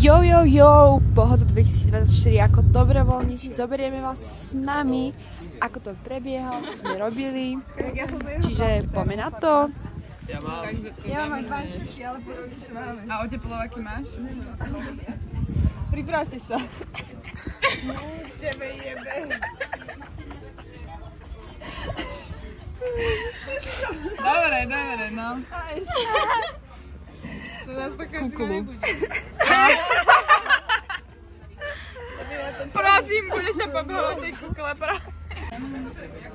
Jo, Pohoda 2024 ako dobrovoľníci, zoberieme vás s nami, ako to prebiehalo, čo sme robili, čiže poďme na to. Ja mám pančičky, ale počuť, čo máme. A oteplovaky máš? Pripravte sa. Tebe jebe. Dobre, no. To nás to každý nebude. Prosím, budeš sa pobehovať tej kukle,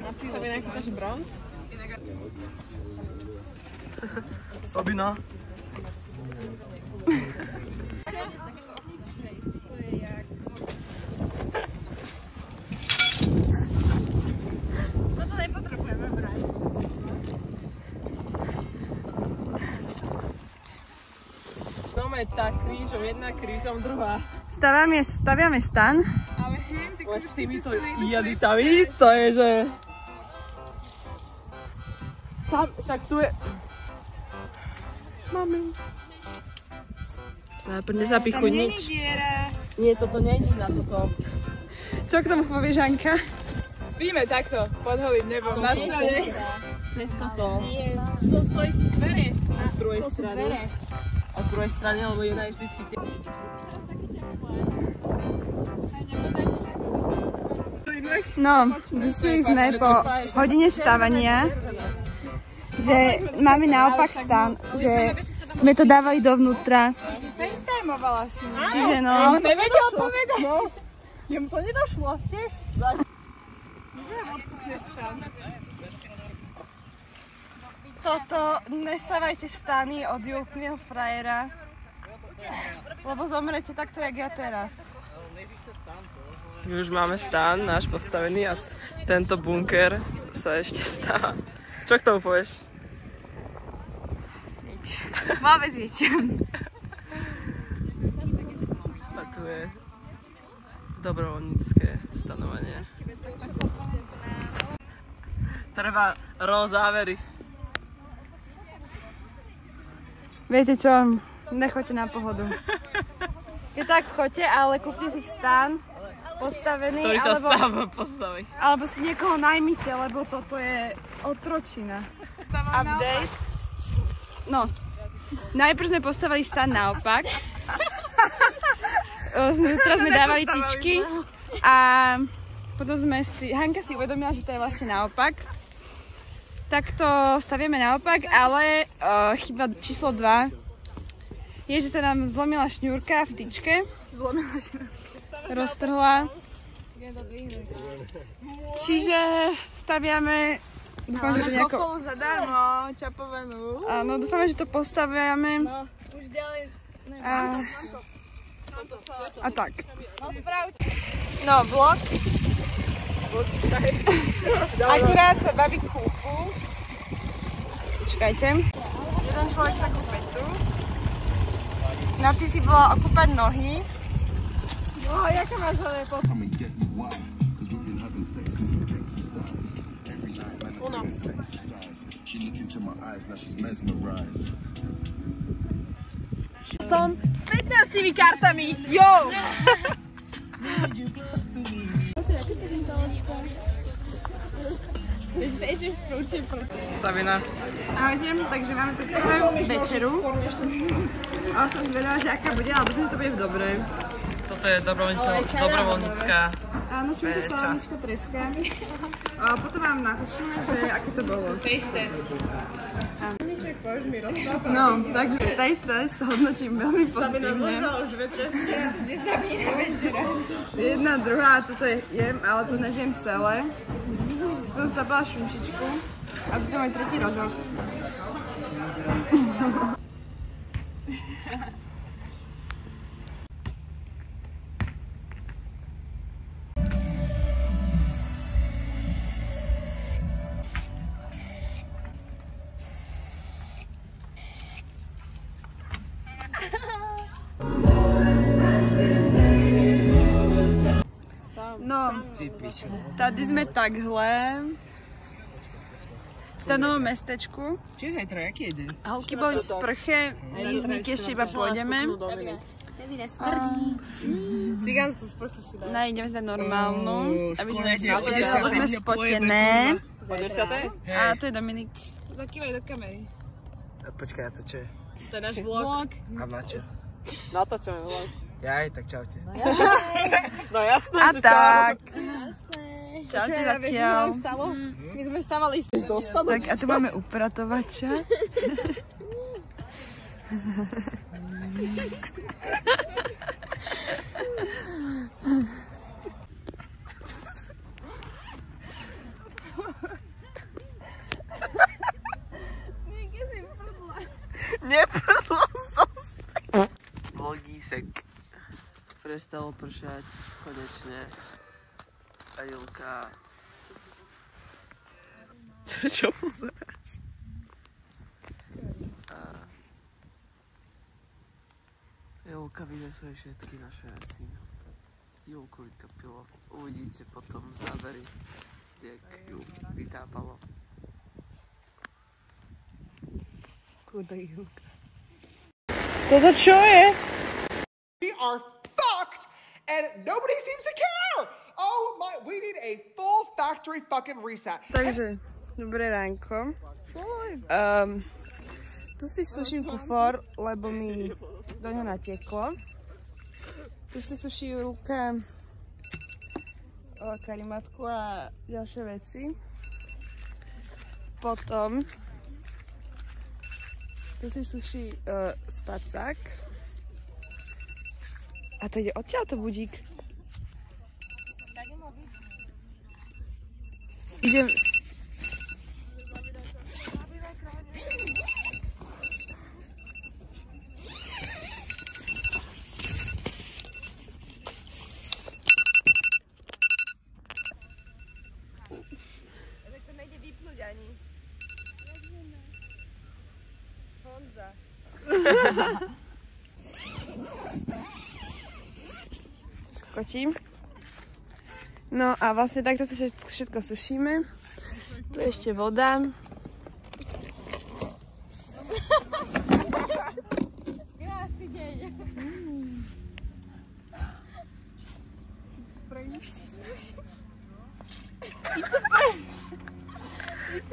To by nejaký taš bronz? Sabina. Toto nepotrebujeme brať. Máme tak krížom, jedna krížom, druhá. Staviame stan. Ale hen, tak s týmito jaditami, to je, že... Tam, však tu je... Mami. Nezapichuj nič. Tam nie je diera. Nie, toto nejde na toto. Čo k tomu povieš, Anka? Spíme takto, pod holým nebom, na strane. Cez toto. Nie, to sú dvere. A z druhej strany. A z druhej strany, lebo jedna je vždy cíti. No, zistili sme po hodine stávania, že máme naopak stan, že sme to dávali dovnútra. FaceTimeovala si. Čiže no. Nevedel povedať. No, jemu to nedošlo, tiež. Toto, nestávajte stany od úplného frajera, lebo zomrete takto, jak ja teraz. My už máme stán náš postavený a tento bunker sa ešte stáva. Čo k tomu povieš? Vôbec nič. A tu je dobrovoľnícke stanovanie. Treba závery. Viete čo, nechoďte na Pohodu. Keď tak choďte, ale kúpte si stán postavený, Ktorý sa postaví. Alebo si niekoho najmite, lebo toto je otročina. Update. No, najprv sme postavili stán naopak. Teraz sme dávali tyčky a potom Hanka si uvedomila, že to je vlastne naopak. Tak to stavieme naopak, ale chyba číslo 2 je, že sa nám zlomila šňúrka v tyčke. Roztrhla. Čiže staviame... Dúfam, že to nejako... Spolu zadarmo, čapovenú. Áno, dúfame, že to postaviame. No, už ďalej... A tak. No, vlog. Počkaj. Akurát sa baví kúpu. Počkajte. Jeden človek sa kúpe tu. No, ty si bola okúpať nohy. No, jaká máš hlavne potom? Ona. Som s 15 kartami. Jo! Sabina. Ahojte, takže máme tu prvú večeru. Ale som zvedala, že aká bude, ale to bude dobré. Toto je dobrovoľnícka Áno, šminka salámička treska. A potom vám natočíme, že aké to bolo. Taste test. No, takže taste test hodnotím veľmi pozitívne. Sabina už 2 tresky. Kde sa míňa večera? Jedna, druhá, toto jem, ale to nezjem celé. Tu som zapala šunčičku a tu mám tretí rožok. No, tady sme takhle. stanovom mestečku. Čiže zajtra, jaký je deň? Holky boli v sprche, my z Niky ešte iba pôjdeme. Cigánsku sprchu si dá. No, ideme za normálnu, aby sme sme spotené. Po 10. A to je Dominik. Zakývaj do kamery. Počkaj, a to čo je? To je náš vlog. A na čo? Natáčame vlog. Jaj, tak čaute. No jasné, A že tak. čau. Čaute zatiaľ. My sme stávali si dostanúť. Tak a tu máme upratovača. Neprdol som si. Vlogísek. Prestalo pršať, konečne. A Julka. Čo pozeráš? Julka vynesuje všetky naše veci. Julku vytopilo. Uvidíte potom závery, jak ju vytápalo. Chudá Julka. Toto čo je? We are fucked and nobody seems to care. Oh my, we need a full factory fucking reset. Takže, dobré ránko. Tu si suším kufor, lebo mi do ňa natieklo. Tu si suší Julka karimatku a ďalšie veci. Potom tu si suší spacák. A to ide odtiaľ to budík. Idem... Tak to nejde vypnúť ani. Honza. Kokotím. No a vlastne takto sa všetko sušíme. Tu je ešte voda. Krásny deň. It's a prank. It's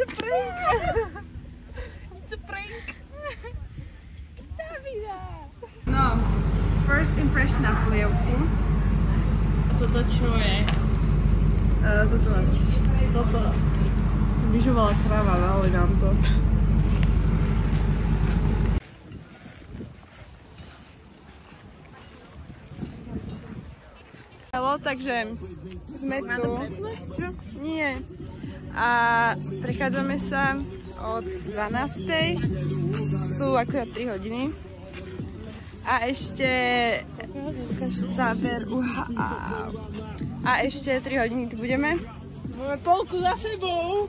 a prank. It's a prank. No, first impression na polievku. A toto čo je? Toto máš. Toto. Vyžovala kráva, dali nám to. Hello, takže sme tu. Nie. A prechádzame sa od 12. Sú akurát 3 hodiny. A ešte záver, a ešte 3 hodiny tu budeme. Máme polku za sebou.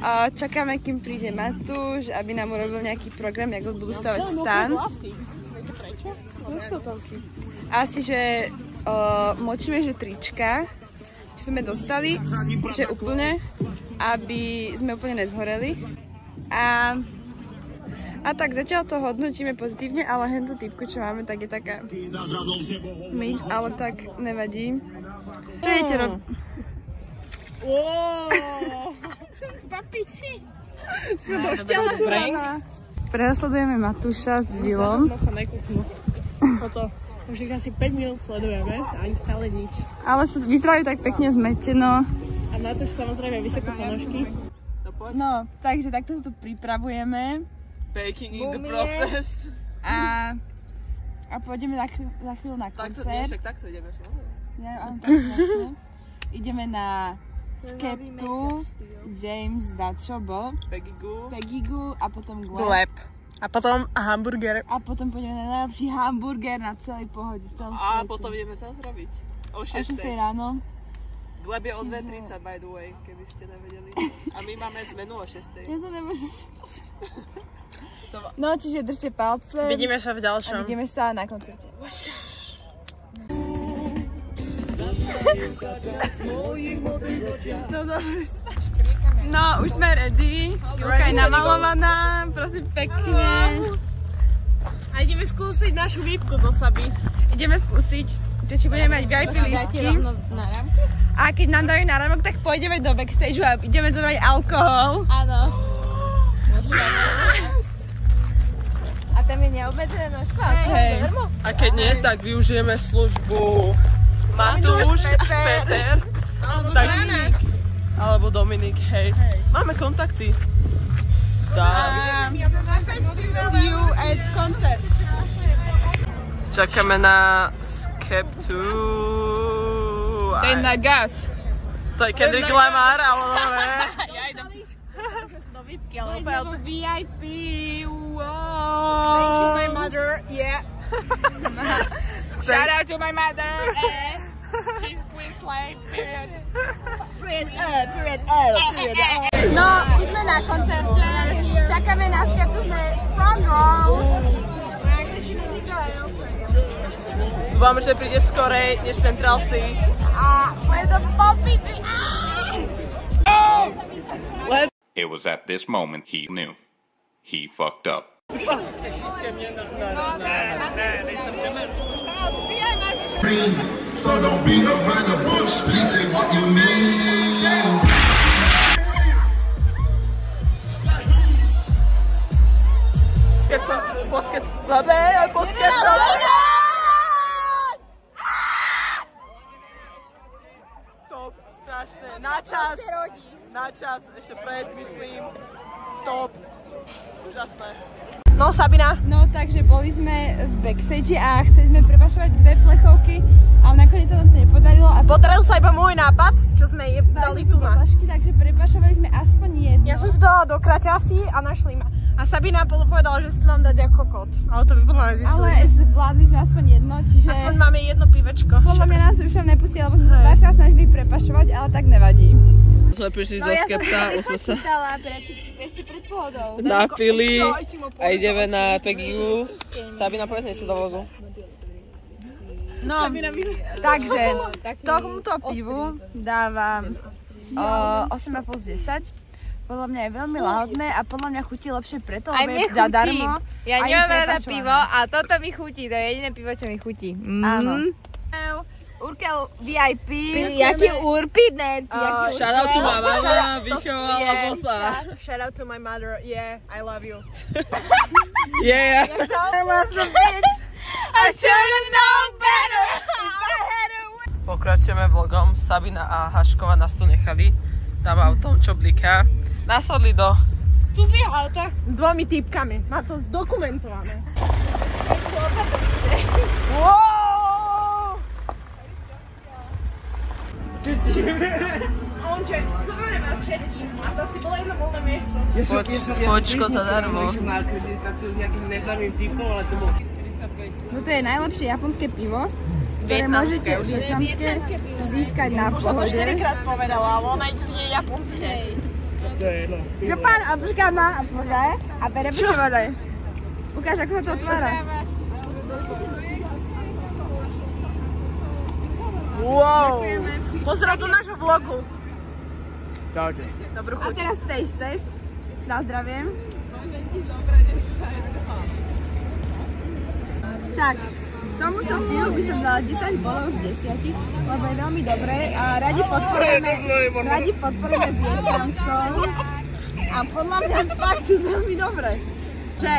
A čakáme, kým príde Matúš, aby nám urobil nejaký program, jak budú stavať stan. Viete prečo? Asi, že močíme, že trička, čo sme dostali, že úplne, aby sme úplne nezhoreli. A tak zatiaľ to hodnotíme pozitívne, ale hentú typku, čo máme, tak je taká mid, ale tak nevadí. Čo idete robiť? Papiči. Prenasledujeme Matúša s Vilom. No sa nekúknú. Toto. Už ich asi 5 minút sledujeme a ani stále nič. Ale vyzerali tak pekne zmeteno. A Matúš samozrejme vysoko ponožky. No, takže takto sa tu pripravujeme. Baking in the process. A pôjdeme za chvíľu na koncert. Takto ideme samozrejme. Ja, áno, tak vlastne. Ideme na Skeptu, James, Dačo, Bob, Peggy Goo a potom Gleb. A potom hamburger. A potom pôjdeme na najlepší hamburger na celej pohode, v celom svete. A potom ideme sa zrobiť. O 6 ráno. Gleb je o 2:30 by the way, keby ste nevedeli. A my máme zmenu o 6. Ja sa nemôžem No, čiže držte palce. Vidíme sa v ďalšom. A vidíme sa na koncerte. No dobre. No, už sme ready. Julka je namalovaná, prosím pekne. A ideme skúsiť našu výpku zo Saby. Ideme skúsiť, či budeme mať VIP lístky. A keď nám dajú náramok, tak pôjdeme do backstage a ideme zobrať alkohol. Áno. A tam je neobmedzené množstvo alkoholu? A keď nie, tak využijeme službu Matúš, Peter, alebo Dominik, hej. Máme kontakty. See you at concert. Čakáme na Skeptu. Ten na gas. To je Kendrick Lamar, ale nové. Ja idem do výpky, ale úplne VIP. Wow. Thank you my mother, yeah. Shout out to my mother, she's Queen Slave, period. No, už sme na koncerte. Čakáme na Skeptu, sme front row. Dúfam, že príde skorej než Central C. A bude to popiť. It was at this moment he knew. He fucked up. So don't beat around the bush, please say what you mean. Top, strašné, na čas, ešte pred, myslím, top, úžasné. No, Sabina. No, takže boli sme v backstage a chceli sme prepašovať 2 plechovky, ale nakoniec sa nám to nepodarilo. A Podaril sa iba môj nápad, čo sme dali tu na. Takže prepašovali sme aspoň jedno. Ja som si dala do kraťasy a našli ma. A Sabina povedala, že si mám dať ako kokot. Ale to by podľa mňa zistili. Ale zvládli sme aspoň jedno, čiže... Aspoň máme jedno pivečko. Podľa mňa nás už tam nepustili, lebo sme sa párkrát snažili prepašovať, ale tak nevadí. Sme prišli zo Skepta, už sme sa ešte pred pohodou. napili a ideme na PGU. Sabina, povedz niečo do vlogu. No, takže tomuto pivu dávam 8,5 z 10. Podľa mňa je veľmi lahodné a podľa mňa chutí lepšie preto, lebo je zadarmo. Ja nemám rada pivo a toto mi chutí, to je jediné pivo, čo mi chutí. Áno. Urkel VIP. Jaký urpit, ne? Shout out to my mama, vychovala bosa. Shout out to my mother, yeah, I love you. Yeah. I was a bitch. I should have known better. Pokračujeme vlogom. Sabina a Haškova nás tu nechali tam autom, čo bliká. Nasadli do Cudzieho auta 2 typkami. Má to zdokumentované. Wow! Onče, zoberiem vás všetkých. A to si bolo jedno voľné miesto. Počko zadarmo. Na akreditáciu s nejakým neznámym typom, ale to bol... No to je najlepšie japonské pivo, ktoré môžete získať na pohode. 4-krát povedala, ale ona si je japonské. Japan, a počká ma, a bere počúvaj. Ukáž, ako sa to otvára. Wow! Pozdrav do nášho vlogu. Dobrú A chuť. teraz test. Na zdravie. Tak, tomuto pivu by som dala 10 bolov z 10, lebo je veľmi dobré a radi podporujeme Vietnamcov a podľa mňa fakt je veľmi dobré. Že,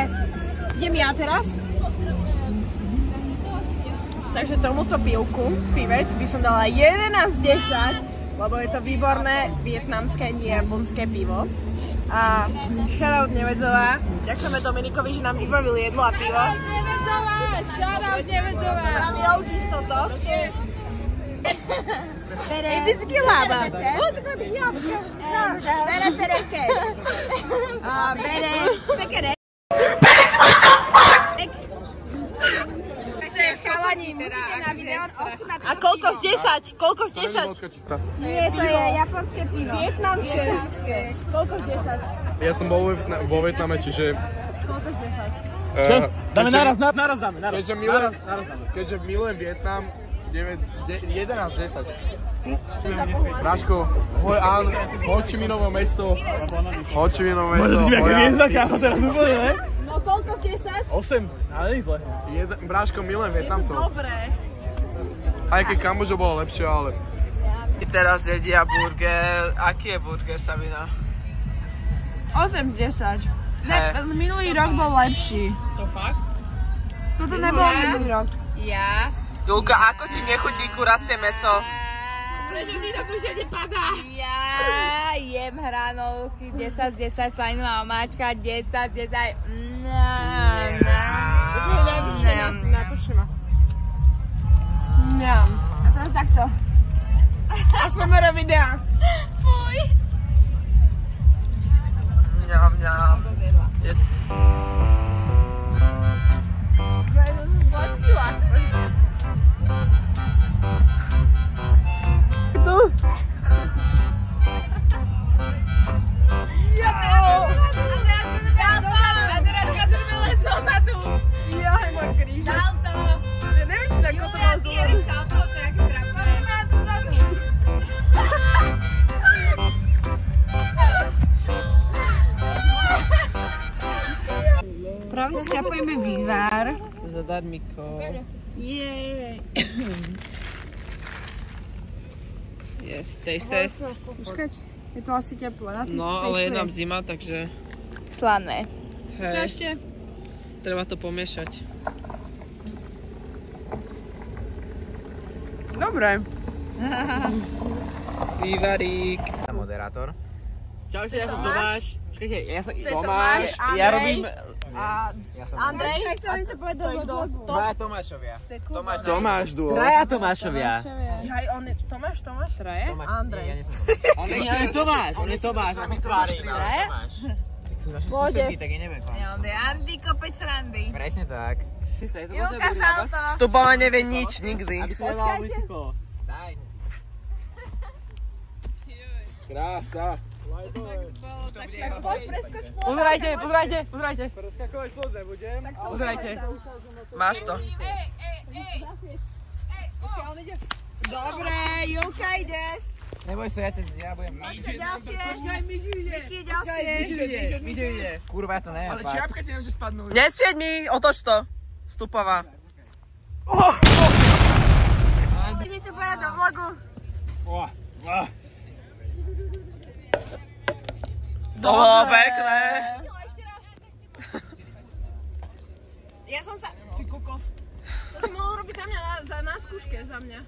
idem ja teraz? Takže tomuto pivec by som dala 11 z 10, lebo je to výborné vietnamské, nie japonské pivo. A shoutout Nevedzová. Ďakujeme Dominikovi, že nám vybavil jedlo a pivo. Shoutout Nevedzová. Nám je OG's toto. Yes. Bere. Vždycky lába. Bere pereke. Bere pekere. Takže chalani, musíte na video ochutnať. A koľko z 10? Koľko z 10? Nie, to je japonské pivo. Vietnamské. Koľko z 10? Ja som bol vo Vietname, čiže... Koľko z 10? Čo? Dáme naraz dáme. Keďže milujem Vietnam, 11 10. Bráško, Ho Chi Minovo mesto. Ho Chi Minovo mesto. No koľko z 10? 8, ale nie zle. Bráško, milujem Vietnamcov. Dobré. Aj keď Kambodža bolo lepšie, ale... Teraz jedia burger. Aký je burger, Sabina? 8 z 10. Minulý rok bol lepší. To fakt? Toto nebol minulý rok. Ja? Julka, ako ti nechutí kuracie mäso? Prečo mi to už nepadá? Ja jem hranolky 10 z 10, slaninová omáčka 10 z 10. Natuši ma. Mňam. A teraz takto. A smera videa. Fuj. Mňam, mňam. Práve si ťapujeme vývar. Zadarmiko. Jej. Yes, taste. Počkať, je to asi teplé. No, ale je nám zima, takže... Slané. Hej, Ešte. treba to pomiešať. Dobre. Vývarík. Moderátor. Čaute, ja som Tomáš. Počkajte, ja som Tomáš, ja robím... Ja som Andrej, chcem niečo povedať do vlogu. Dvaja Tomášovia. Tomáš duo. Traja Tomášovia. Jaj, on je... Tomáš? Traje? Andrej. Ja nie som Tomáš. On je Tomáš, on je Tomáš. On Tak sú naši susedí, tak ja neviem. Ja, on je Andy, kopec randy. Presne tak. Julka salto. Stupova nevie nič, nikdy. Aby som nedal vysoko. Daj. Krása. Pozerajte, pozerajte, pozerajte. Preskakovať plot nebudem. Pozerajte. Máš to. Dobre, Julka, ideš. Neboj sa, ja budem. Ďalšie. Počkaj, Midži ide. Vicky, ďalšie. Midži ide. Kurva, ja to neviem. Ale čiapka ti nemôže spadnúť. Nesvieť mi, otoč to. Stupava. Niečo povedať do vlogu. To bolo pekné. Ja som sa... Ty kokos. To si mohol robiť na mňa na skúške za mňa.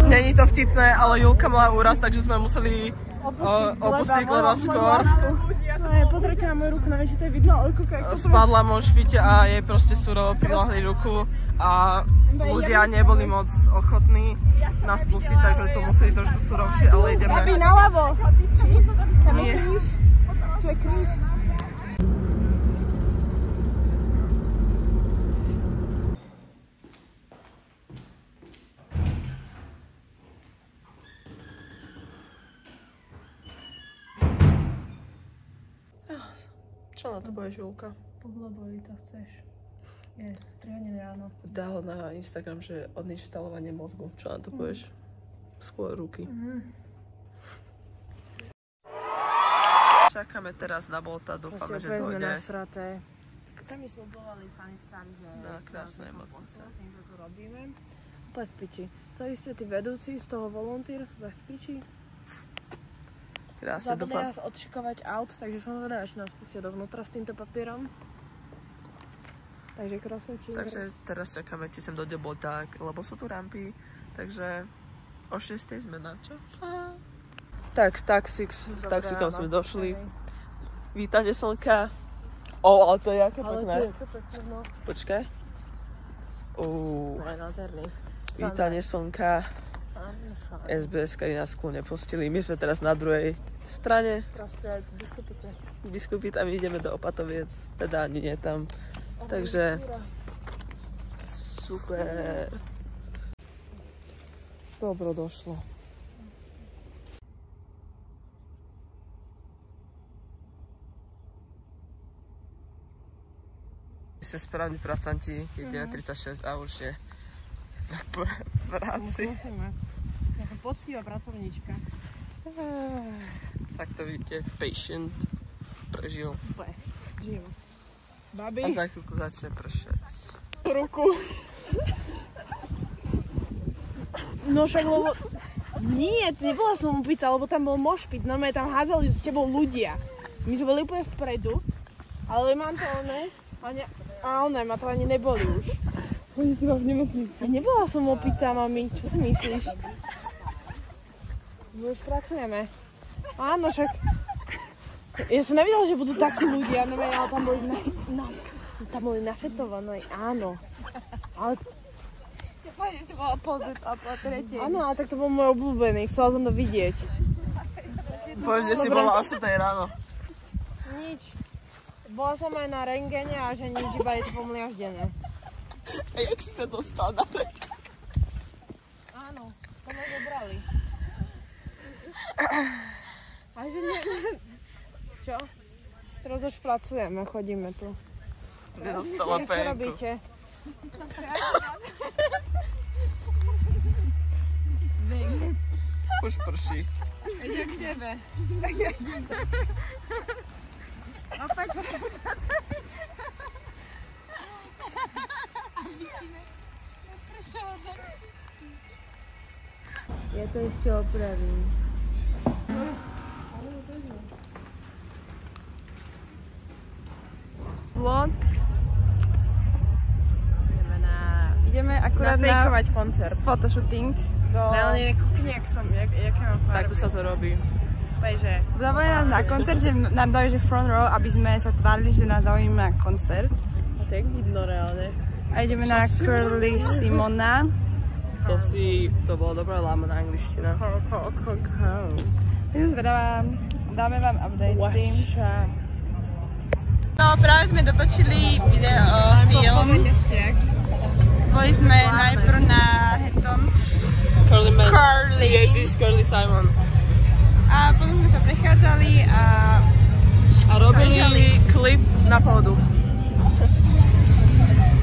Není to vtipné, ale Julka mala úraz, takže sme museli opustiť leba skôr. Pozrite na moju ruku, neviem, či to je vidno, ale kúkaj. Spadla mo špite a jej proste surovo prilahli ruku a ľudia neboli moc ochotní nás pustiť, takže to museli trošku surovšie, ale ideme. Gabi, naľavo! Či? Tam je Nie. kríž? Tu je kríž. Čo na to budeš, Julka? Pohloboli to chceš. Je 3 hodiny ráno. Dal na Instagram, že odinštalovanie mozgu. Čo na to povieš? Skôr ruky. Čakáme teraz na Bolta, dúfame, že dojde. Tam mi slúbovali sanitkári, že... Na krásnej mocnice. Týmto to robíme. Úplne v piči. To isté tí vedúci z toho volunteer sú v piči. Krásne, Zabudli dúfam. nás odšikovať aut, takže som zvedavá, či nás pustia dovnútra s týmto papierom. Takže krásne čím. Takže teraz čakáme, či sem dojde Bolta, lebo sú tu rampy. Takže o 6 sme na čo? Tak, taxíkom sme došli. Vítanie slnka. Ale to je aké pekné. No. Počkaj. Nádherný. Vítanie slnka. SBS-kari nás skôr nepustili. My sme teraz na druhej strane. Proste Biskupice. Biskupic a my ideme do Opatoviec. Teda ani nie tam. Takže super. Dobro došlo. Ste správni pracanti, je 9:36 a už je v práci. Ja som poctivá pracovníčka. Tak to vidíte, patient prežil. Žil. Babi. A za chvíľku začne pršať. Ruku. No však lebo... Nie, nebola som upýta, lebo tam bol mošpit, normálne tam hádzali s tebou ľudia. My sme boli úplne vpredu, ale mám to oné, a oné, ma to ani neboli už. Oni si ma v nemocnici. Nebola som opýta, mami, čo si myslíš? My už pracujeme. Áno, však... Ja som nevidela, že budú takí ľudia, ale tam boli nafetované, áno. Ale... Áno, ale tak to bol môj obľúbený, chcela som to vidieť. Povedz, že si bola o 7 ráno. Nič. Bola som aj na rentgene a že nič, iba je to pomliaždené. A jak si sa dostal na rentgen? Áno, to ma zobrali. A že nie... Čo? Teraz už pracujeme, chodíme tu. Nedostala penku. Čo robíte? Už prší. Idem k tebe. Ja to ešte opravím. Vlog. Ideme akurát na koncert. Photoshooting. Reálne kúkni, jak mám farby. Takto sa to robí. Takže... Zavolali nás na koncert, že nám dali, že front row, aby sme sa tvárili, že nás zaujíma koncert. A tak vidno reálne. A ideme na Curly Simona. To bola dobrá lámaná angličtina. Tak zvedavá, dáme vám update. No práve sme dotočili film. Boli sme najprv na Hetom. Curly! Ježiš, Curly Simon. A potom sme sa prechádzali a robili klip na pódu.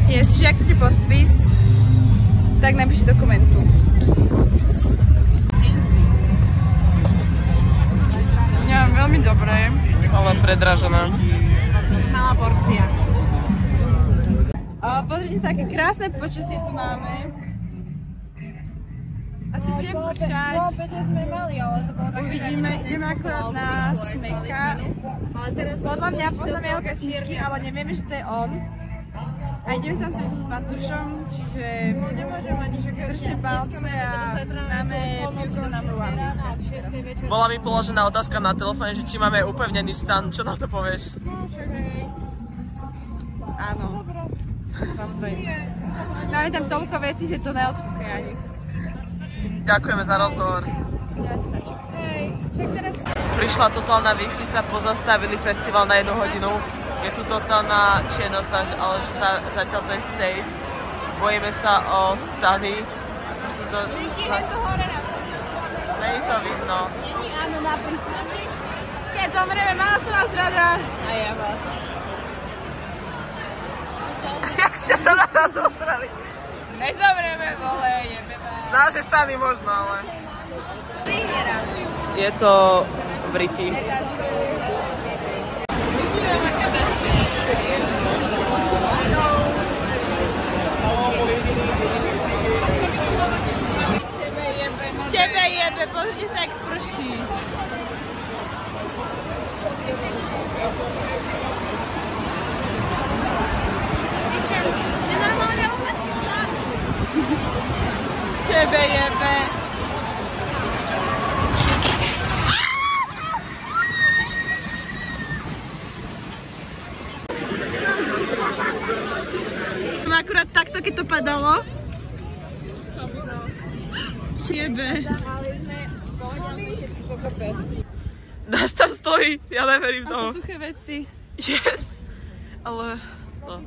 Čiže ak chcete podpis, tak napíšte do komentu. Ja, veľmi dobré. Ale predražená. Malá porcia. Pozrite sa, aké krásne počasie tu máme. Asi budem pršať. Uvidíme, ideme akorát na Smeka. Podľa mňa poznám jeho pesničky, ale nevieme, že to je on. A ideme sa sem s Matúšom, čiže držte palce a máme musical number one dneska. Bola mi položená otázka na telefóne, že či máme upevnený stan, čo na to povieš? Áno. Samozrejme. Máme tam toľko vecí, že to neodfúkaj ani. Ďakujeme za rozhovor. Prišla totálna výchrica, pozastavili festival na 1 hodinu. Je tu totálna černota, ale zatiaľ to je safe. Bojíme sa o stany. Nie je to vidno. Áno, na prístane. Keď zomrieme, mala som vás rada. A ja vás. Jak ste sa na nás zostrali? Nezomrieme, vole, jebe vás. Naše stany možno, ale... Je to Briti. Tebe jebe, pozrite sa, jak prší. Nenormálne obletný stan. Tebe jebe. Akurát takto, keď to padalo. Tebe. Nás tam stojí, ja neverím tomu. To sú suché veci. Yes. Ale... No.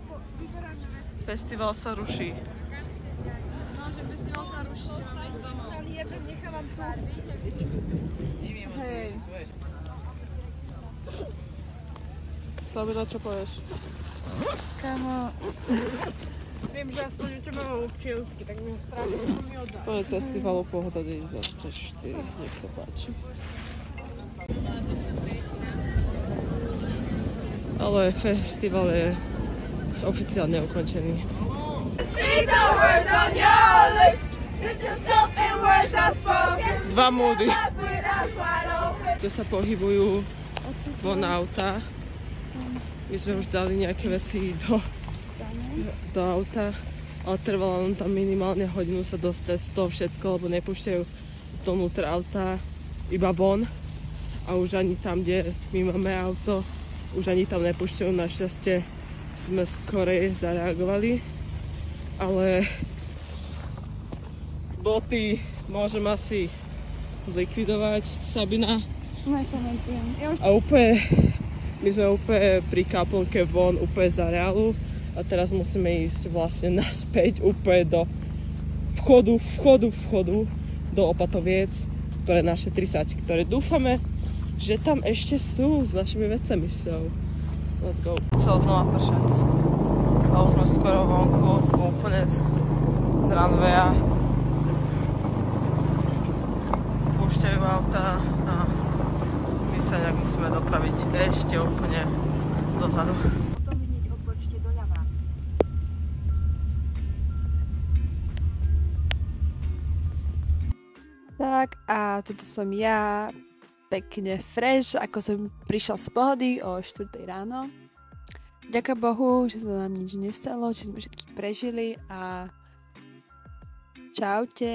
Festival sa ruší. No, že festival sa ruší, že máme ísť domov. Nechávam tu. Hej. Sabina, čo povieš? Kamo, Viem, že aspoň u teba mám občiansky, tak mi ho strašne mi oddá. Povedz festivalu Pohoda 2024, nech sa páči. Ale festival je oficiálne ukončený. Dva múdy, kde sa pohybujú von auta. My sme už dali nejaké veci do auta, ale trvalo nám tam minimálne hodinu sa dostať z toho všetko, lebo nepúšťajú donútra auta, iba von. A už ani tam, kde my máme auto, už ani tam nepúšťajú. Našťastie sme skorej zareagovali, ale boty môžem asi zlikvidovať, Sabina. nekomentujem. A úplne, my sme úplne pri kaplnke von, úplne za Reálu a teraz musíme ísť vlastne naspäť úplne do vchodu do Opatoviec, ktoré naše trisáčky, ktoré dúfame, že tam ešte sú s našimi vecami. So, let's go. Chcel znova pršať. A už sme skoro vonku, úplne z runwaya. Púšťajú auta a my sa nejak musíme dopraviť ešte úplne dozadu. Tak a toto som ja, pekne fresh, ako som prišla z pohody o 4 ráno. Ďakujem Bohu, že sa nám nič nestalo, že sme všetky prežili a čaute.